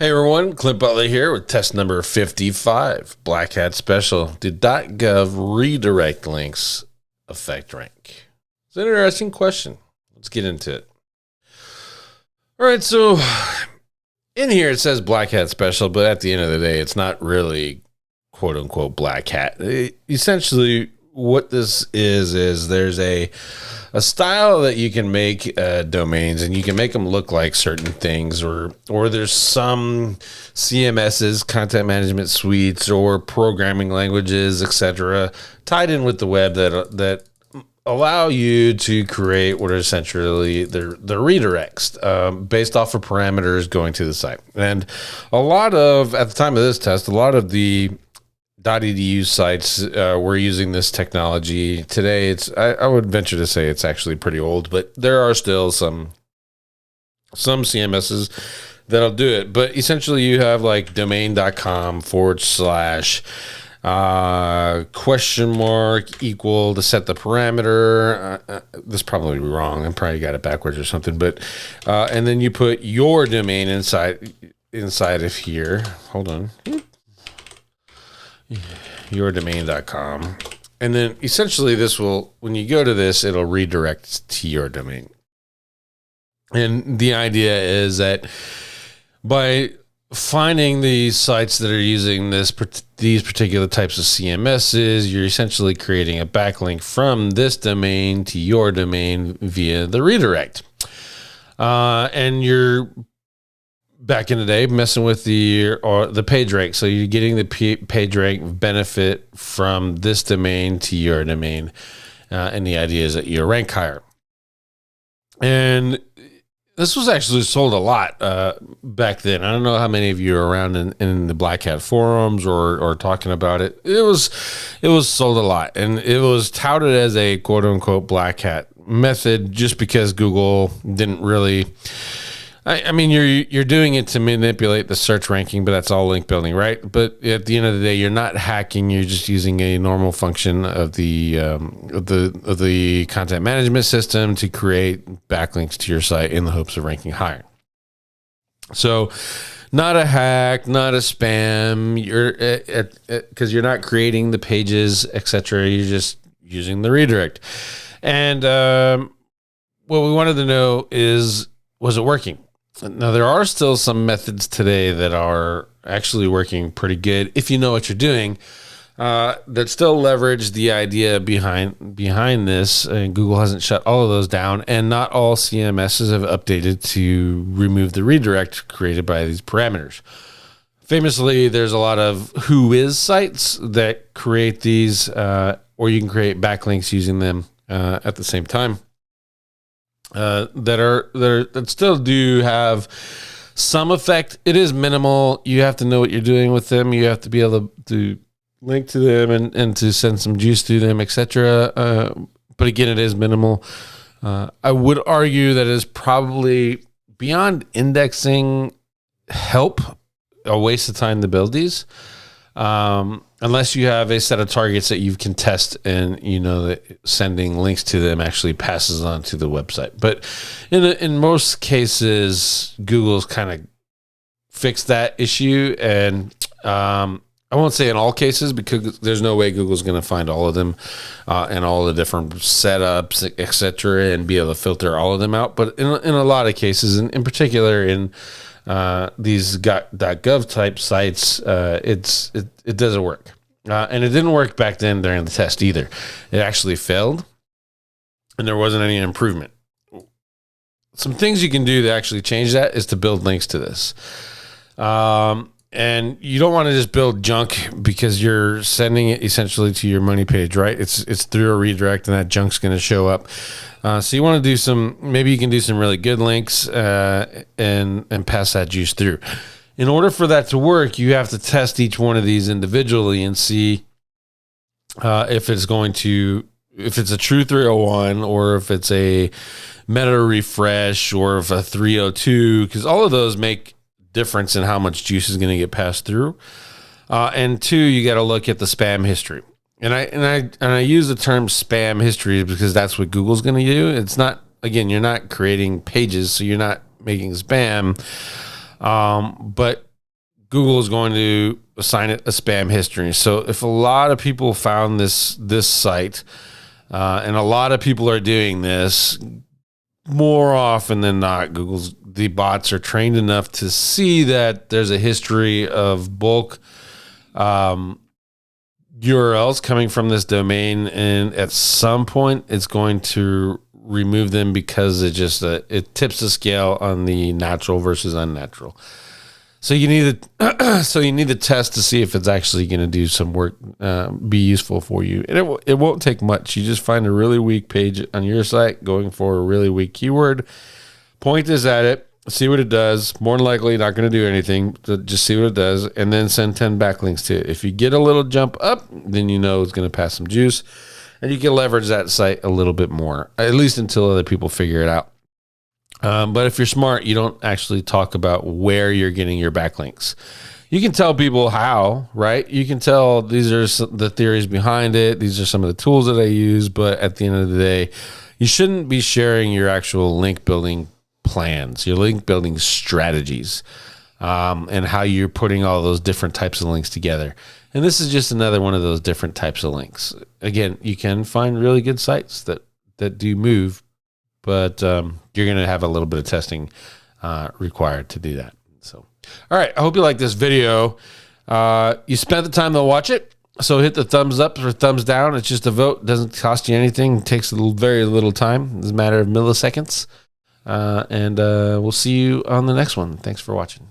Hey everyone, Clint Butler here with test number 55, Blackhat Special. Do .gov redirect links affect rank? It's an interesting question. Let's get into it. All right, so in here it says Blackhat Special, but at the end of the day, it's not really quote unquote Black Hat. Essentially, what this is there's a style that you can make domains, and you can make them look like certain things, or there's some CMSs, content management suites, or programming languages, etc., tied in with the web that allow you to create what are essentially the redirects based off of parameters going to the site. And at the time of this test, a lot of the .edu sites were using this technology. Today, I would venture to say it's actually pretty old, but there are still some CMSs that'll do it. But essentially, you have like domain.com / question mark equal to set the parameter. This is probably wrong. I probably got it backwards or something. But and then you put your domain inside of here. Hold on. Yourdomain.com. And then essentially when you go to this, it'll redirect to your domain. And the idea is that by finding these sites that are using these particular types of CMSs, you're essentially creating a backlink from this domain to your domain via the redirect. And you're back in the day messing with the page rank. So you're getting the page rank benefit from this domain to your domain. And the idea is that you rank higher. And this was actually sold a lot back then. I don't know how many of you are around in the Blackhat forums or talking about it. It was sold a lot, and it was touted as a quote unquote Blackhat method just because Google didn't really. I mean, you're doing it to manipulate the search ranking, but that's all link building, right? But at the end of the day, you're not hacking. You're just using a normal function of the content management system to create backlinks to your site in the hopes of ranking higher. So, not a hack, not a spam. Because you're not creating the pages, etc. You're just using the redirect. And what we wanted to know is, was it working? Now, there are still some methods today that are actually working pretty good if you know what you're doing, that still leverage the idea behind this. And Google hasn't shut all of those down, and not all CMSs have updated to remove the redirect created by these parameters. Famously, there's a lot of whois sites that create these, or you can create backlinks using them at the same time. That still do have some effect. It is minimal. You have to know what you're doing with them. You have to be able to link to them and to send some juice to them, etc. But again, it is minimal. I would argue that it is probably beyond indexing help, a waste of time to build these. Unless you have a set of targets that you can test, and you know that sending links to them actually passes on to the website. But in most cases, Google's kind of fixed that issue, and I won't say in all cases, because there's no way Google's going to find all of them and all the different setups, etc., and be able to filter all of them out. But in a lot of cases, and in particular in these .gov type sites, it doesn't work, and it didn't work back then during the test either. It actually failed, and there wasn't any improvement. Some things you can do to actually change that is to build links to this, and you don't want to just build junk, because you're sending it essentially to your money page, right? It's through a redirect, and that junk's going to show up. So you want to do maybe you can do some really good links and pass that juice through. In order for that to work, you have to test each one of these individually and see if it's a true 301, or if it's a meta refresh, or if a 302, because all of those make difference in how much juice is going to get passed through. And two, you got to look at the spam history. And I use the term spam history because that's what Google's going to do. It's not, again, you're not creating pages, so you're not making spam. But Google is going to assign it a spam history. So if a lot of people found this site, and a lot of people are doing this, more often than not, the bots are trained enough to see that there's a history of bulk URLs coming from this domain, and at some point it's going to remove them because it tips the scale on the natural versus unnatural. So you need to test to see if it's actually going to do some work, be useful for you. And it won't take much. You just find a really weak page on your site going for a really weak keyword, point this at it, see what it does. More than likely not going to do anything. So just see what it does, and then send 10 backlinks to it. If you get a little jump up, then you know it's going to pass some juice, and you can leverage that site a little bit more, at least until other people figure it out. But if you're smart, you don't actually talk about where you're getting your backlinks. You can tell people how, right? You can tell these are the theories behind it. These are some of the tools that I use. But at the end of the day, you shouldn't be sharing your actual link building plans, your link building strategies, and how you're putting all those different types of links together. And this is just another one of those different types of links. Again, you can find really good sites that do move, but you're going to have a little bit of testing required to do that. So, all right, I hope you like this video. You spent the time to watch it, so hit the thumbs up or thumbs down. It's just a vote. It doesn't cost you anything. It takes very little time. It's a matter of milliseconds. And we'll see you on the next one. Thanks for watching.